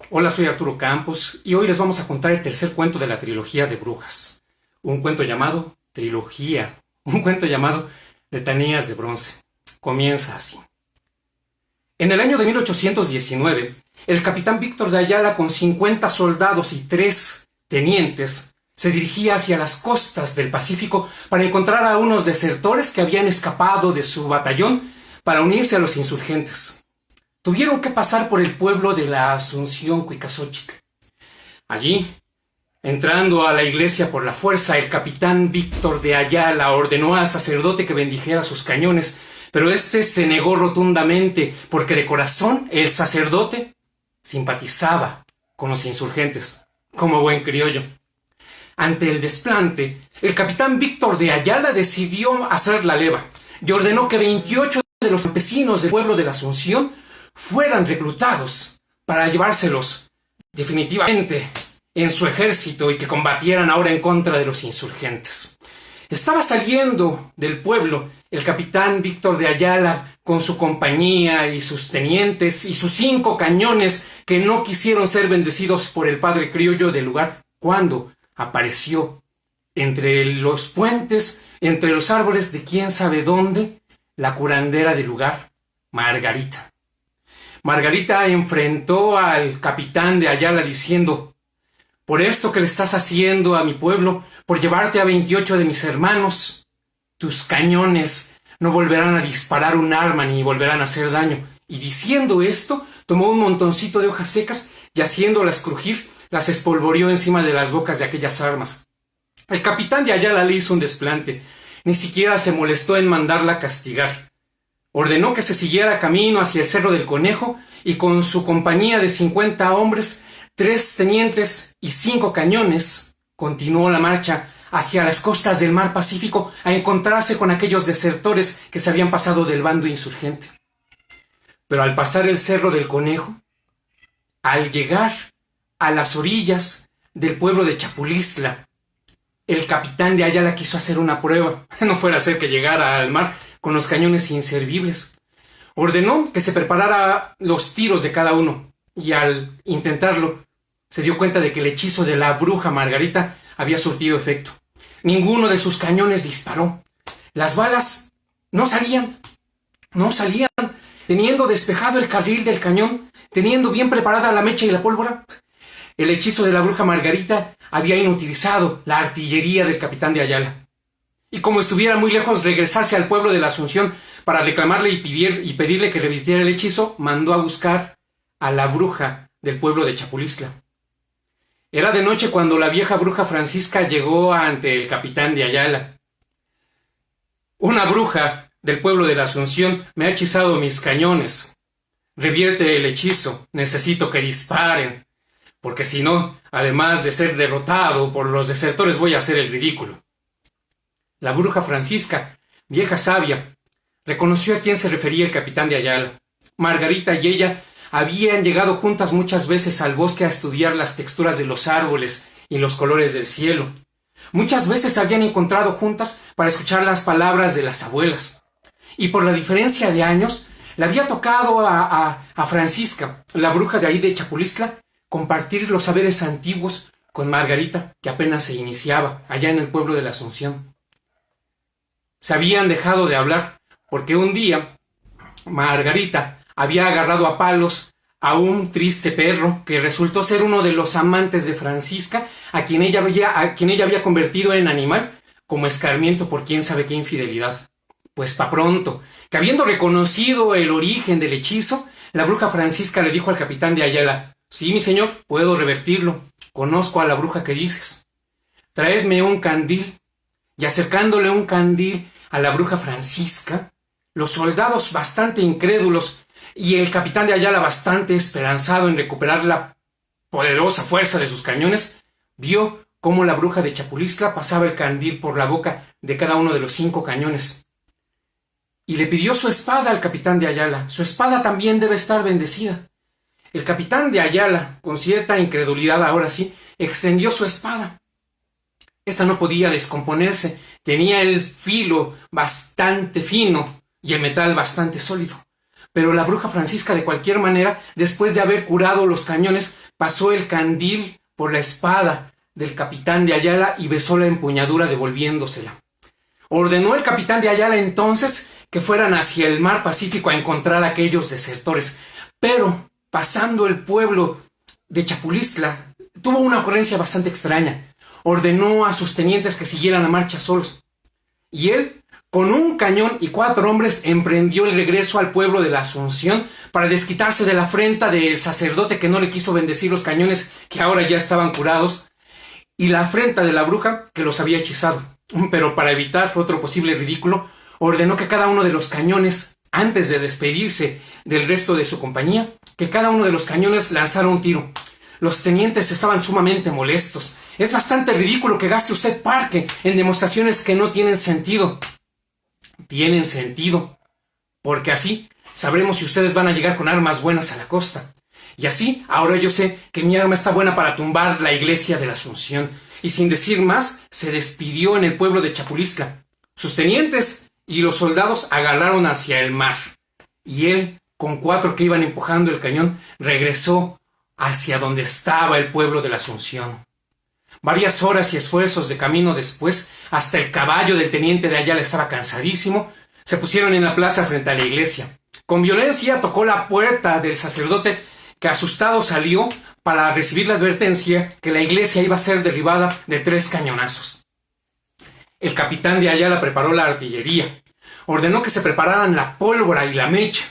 Hola, soy Arturo Campos y hoy les vamos a contar el tercer cuento de la trilogía de brujas. Un cuento llamado Trilogía, un cuento llamado Letanías de Bronce. Comienza así. En el año de 1819, el capitán Víctor de Ayala, con 50 soldados y 3 tenientes, se dirigía hacia las costas del Pacífico para encontrar a unos desertores que habían escapado de su batallón para unirse a los insurgentes. Tuvieron que pasar por el pueblo de la Asunción Cuicazóchitl. Allí, entrando a la iglesia por la fuerza, el capitán Víctor de Ayala ordenó al sacerdote que bendijera sus cañones, pero éste se negó rotundamente porque de corazón el sacerdote simpatizaba con los insurgentes, como buen criollo. Ante el desplante, el capitán Víctor de Ayala decidió hacer la leva y ordenó que 28 de los campesinos del pueblo de la Asunción fueran reclutados para llevárselos definitivamente en su ejército y que combatieran ahora en contra de los insurgentes. Estaba saliendo del pueblo el capitán Víctor de Ayala con su compañía y sus tenientes y sus 5 cañones que no quisieron ser bendecidos por el padre criollo del lugar, cuando apareció entre los puentes, entre los árboles de quién sabe dónde, la curandera del lugar, Margarita. Margarita enfrentó al capitán de Ayala diciendo: por esto que le estás haciendo a mi pueblo, por llevarte a 28 de mis hermanos, tus cañones no volverán a disparar un arma ni volverán a hacer daño. Y diciendo esto, tomó un montoncito de hojas secas y haciéndolas crujir, las espolvoreó encima de las bocas de aquellas armas. El capitán de Ayala le hizo un desplante, ni siquiera se molestó en mandarla castigar. Ordenó que se siguiera camino hacia el Cerro del Conejo y con su compañía de 50 hombres, 3 tenientes y 5 cañones, continuó la marcha hacia las costas del mar Pacífico a encontrarse con aquellos desertores que se habían pasado del bando insurgente. Pero al pasar el Cerro del Conejo, al llegar a las orillas del pueblo de Chapulistla, el capitán de Ayala quiso hacer una prueba, no fuera a ser que llegara al mar con los cañones inservibles. Ordenó que se preparara los tiros de cada uno, y al intentarlo, se dio cuenta de que el hechizo de la bruja Margarita había surtido efecto. Ninguno de sus cañones disparó. Las balas no salían. Teniendo despejado el carril del cañón, teniendo bien preparada la mecha y la pólvora, el hechizo de la bruja Margarita había inutilizado la artillería del capitán de Ayala. Y como estuviera muy lejos regresarse al pueblo de la Asunción para reclamarle y pedirle que revirtiera el hechizo, mandó a buscar a la bruja del pueblo de Chapulistla. Era de noche cuando la vieja bruja Francisca llegó ante el capitán de Ayala. Una bruja del pueblo de la Asunción me ha hechizado mis cañones. Revierte el hechizo, necesito que disparen, porque si no, además de ser derrotado por los desertores, voy a hacer el ridículo. La bruja Francisca, vieja sabia, reconoció a quién se refería el capitán de Ayala. Margarita y ella habían llegado juntas muchas veces al bosque a estudiar las texturas de los árboles y los colores del cielo. Muchas veces se habían encontrado juntas para escuchar las palabras de las abuelas. Y por la diferencia de años, le había tocado a Francisca, la bruja de ahí de Chapulistla, compartir los saberes antiguos con Margarita, que apenas se iniciaba allá en el pueblo de la Asunción. Se habían dejado de hablar porque un día Margarita había agarrado a palos a un triste perro que resultó ser uno de los amantes de Francisca, a quien ella había convertido en animal como escarmiento por quién sabe qué infidelidad. Pues pa' pronto, que habiendo reconocido el origen del hechizo, la bruja Francisca le dijo al capitán de Ayala: sí, mi señor, puedo revertirlo, conozco a la bruja que dices. Traedme un candil. Y acercándole un candil a la bruja Francisca, los soldados bastante incrédulos y el capitán de Ayala bastante esperanzado en recuperar la poderosa fuerza de sus cañones, vio cómo la bruja de Chapulistla pasaba el candil por la boca de cada uno de los 5 cañones. Y le pidió su espada al capitán de Ayala. Su espada también debe estar bendecida. El capitán de Ayala, con cierta incredulidad ahora sí, extendió su espada. Esa no podía descomponerse, tenía el filo bastante fino y el metal bastante sólido. Pero la bruja Francisca, de cualquier manera, después de haber curado los cañones, pasó el candil por la espada del capitán de Ayala y besó la empuñadura devolviéndosela. Ordenó el capitán de Ayala entonces que fueran hacia el mar Pacífico a encontrar a aquellos desertores. Pero, pasando el pueblo de Chapulistla, tuvo una ocurrencia bastante extraña. Ordenó a sus tenientes que siguieran la marcha solos. Y él, con un cañón y 4 hombres, emprendió el regreso al pueblo de la Asunción para desquitarse de la afrenta del sacerdote que no le quiso bendecir los cañones que ahora ya estaban curados, y la afrenta de la bruja que los había hechizado. Pero para evitar otro posible ridículo, ordenó que cada uno de los cañones, antes de despedirse del resto de su compañía, que cada uno de los cañones lanzara un tiro. Los tenientes estaban sumamente molestos. Es bastante ridículo que gaste usted parque en demostraciones que no tienen sentido. Tienen sentido, porque así sabremos si ustedes van a llegar con armas buenas a la costa. Y así, ahora yo sé que mi arma está buena para tumbar la iglesia de la Asunción. Y sin decir más, se despidió en el pueblo de Chapulistla. Sus tenientes y los soldados agarraron hacia el mar. Y él, con 4 que iban empujando el cañón, regresó hacia donde estaba el pueblo de la Asunción. Varias horas y esfuerzos de camino después, hasta el caballo del teniente de Ayala estaba cansadísimo, se pusieron en la plaza frente a la iglesia. Con violencia tocó la puerta del sacerdote, que asustado salió para recibir la advertencia que la iglesia iba a ser derribada de 3 cañonazos. El capitán de Ayala preparó la artillería, ordenó que se prepararan la pólvora y la mecha.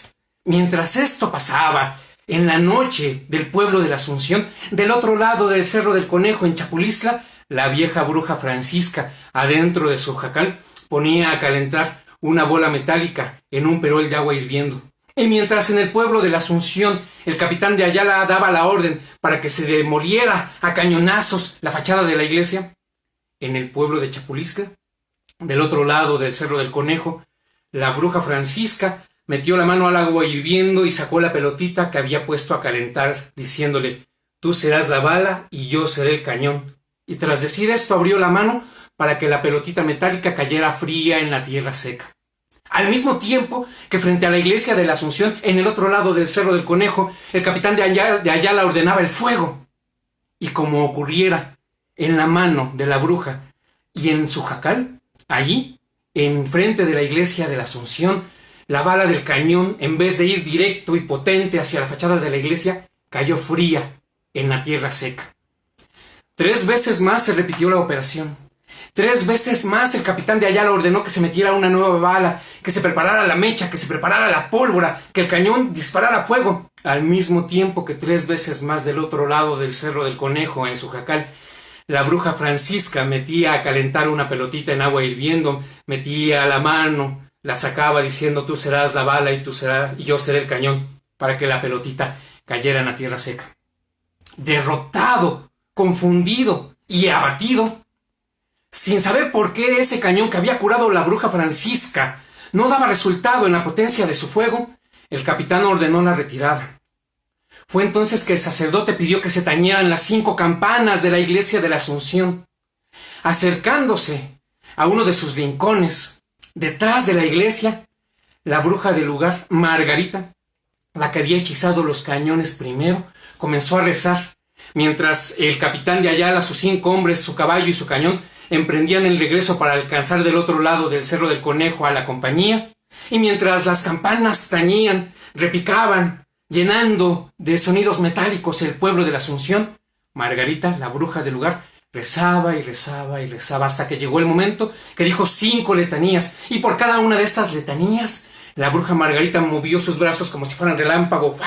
Mientras esto pasaba, en la noche del pueblo de la Asunción, del otro lado del Cerro del Conejo en Chapulistla, la vieja bruja Francisca, adentro de su jacal, ponía a calentar una bola metálica en un perol de agua hirviendo. Y mientras en el pueblo de la Asunción el capitán de Ayala daba la orden para que se demoliera a cañonazos la fachada de la iglesia, en el pueblo de Chapulistla, del otro lado del Cerro del Conejo, la bruja Francisca metió la mano al agua hirviendo y sacó la pelotita que había puesto a calentar, diciéndole: «Tú serás la bala y yo seré el cañón». Y tras decir esto abrió la mano para que la pelotita metálica cayera fría en la tierra seca. Al mismo tiempo que frente a la iglesia de la Asunción, en el otro lado del Cerro del Conejo, el capitán de Ayala ordenaba el fuego. Y como ocurriera en la mano de la bruja y en su jacal, allí, enfrente de la iglesia de la Asunción, la bala del cañón, en vez de ir directo y potente hacia la fachada de la iglesia, cayó fría en la tierra seca. 3 veces más se repitió la operación. 3 veces más el capitán de Ayala ordenó que se metiera una nueva bala, que se preparara la mecha, que se preparara la pólvora, que el cañón disparara fuego, al mismo tiempo que 3 veces más del otro lado del Cerro del Conejo, en su jacal, la bruja Francisca metía a calentar una pelotita en agua hirviendo, metía la mano, la sacaba diciendo: «Tú serás la bala y yo seré el cañón», para que la pelotita cayera en la tierra seca. Derrotado, confundido y abatido, sin saber por qué ese cañón que había curado la bruja Francisca no daba resultado en la potencia de su fuego, el capitán ordenó la retirada. Fue entonces que el sacerdote pidió que se tañeran las 5 campanas de la iglesia de la Asunción. Acercándose a uno de sus rincones, detrás de la iglesia, la bruja del lugar, Margarita, la que había hechizado los cañones primero, comenzó a rezar, mientras el capitán de Ayala, sus 5 hombres, su caballo y su cañón emprendían el regreso para alcanzar del otro lado del Cerro del Conejo a la compañía, y mientras las campanas tañían, repicaban, llenando de sonidos metálicos el pueblo de la Asunción, Margarita, la bruja del lugar, rezaba y rezaba y rezaba hasta que llegó el momento que dijo 5 letanías, y por cada una de estas letanías, la bruja Margarita movió sus brazos como si fueran relámpago,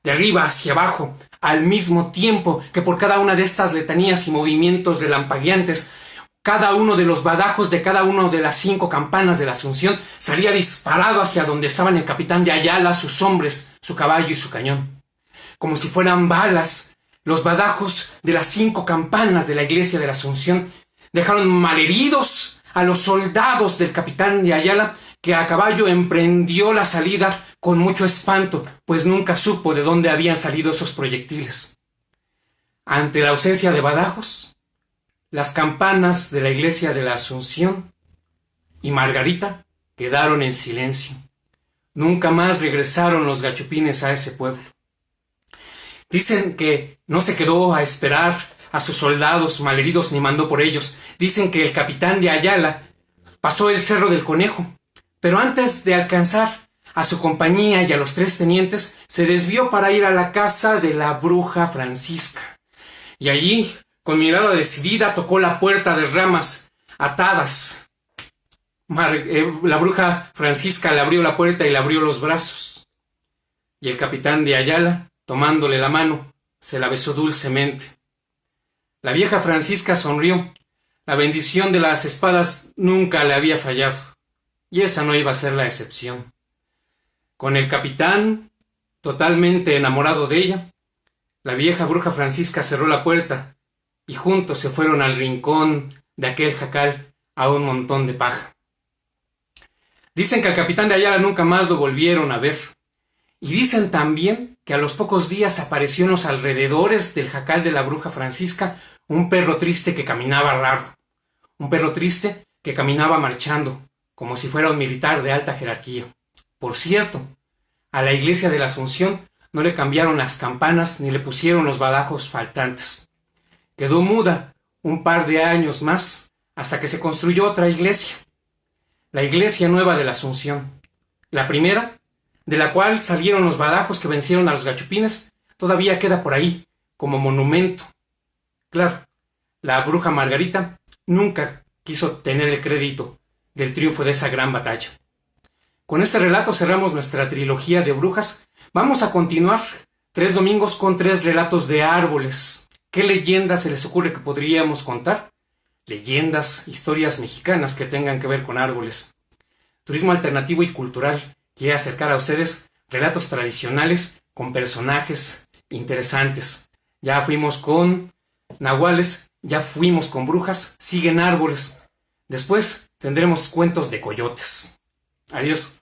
de arriba hacia abajo, al mismo tiempo que por cada una de estas letanías y movimientos relampagueantes, cada uno de los badajos de cada una de las 5 campanas de la Asunción salía disparado hacia donde estaban el capitán de Ayala, sus hombres, su caballo y su cañón. Como si fueran balas, los badajos de las 5 campanas de la iglesia de la Asunción dejaron malheridos a los soldados del capitán de Ayala, que a caballo emprendió la salida con mucho espanto, pues nunca supo de dónde habían salido esos proyectiles. Ante la ausencia de badajos, las campanas de la iglesia de la Asunción y Margarita quedaron en silencio. Nunca más regresaron los gachupines a ese pueblo. Dicen que no se quedó a esperar a sus soldados malheridos ni mandó por ellos. Dicen que el capitán de Ayala pasó el Cerro del Conejo, pero antes de alcanzar a su compañía y a los 3 tenientes, se desvió para ir a la casa de la bruja Francisca. Y allí, con mirada decidida, tocó la puerta de ramas atadas. La bruja Francisca le abrió la puerta y le abrió los brazos. Y el capitán de Ayala, tomándole la mano, se la besó dulcemente. La vieja Francisca sonrió. La bendición de las espadas nunca le había fallado, y esa no iba a ser la excepción. Con el capitán, totalmente enamorado de ella, la vieja bruja Francisca cerró la puerta y juntos se fueron al rincón de aquel jacal a un montón de paja. Dicen que al capitán de Ayala nunca más lo volvieron a ver, y dicen también que a los pocos días apareció en los alrededores del jacal de la bruja Francisca un perro triste que caminaba raro, un perro triste que caminaba marchando, como si fuera un militar de alta jerarquía. Por cierto, a la iglesia de la Asunción no le cambiaron las campanas ni le pusieron los badajos faltantes. Quedó muda un par de años más hasta que se construyó otra iglesia, la iglesia nueva de la Asunción. La primera, de la cual salieron los badajos que vencieron a los gachupines, todavía queda por ahí, como monumento. Claro, la bruja Margarita nunca quiso tener el crédito del triunfo de esa gran batalla. Con este relato cerramos nuestra trilogía de brujas. Vamos a continuar 3 domingos con 3 relatos de árboles. ¿Qué leyendas se les ocurre que podríamos contar? Leyendas, historias mexicanas que tengan que ver con árboles. Turismo alternativo y cultural quiere acercar a ustedes relatos tradicionales con personajes interesantes. Ya fuimos con nahuales, ya fuimos con brujas, siguen árboles. Después tendremos cuentos de coyotes. Adiós.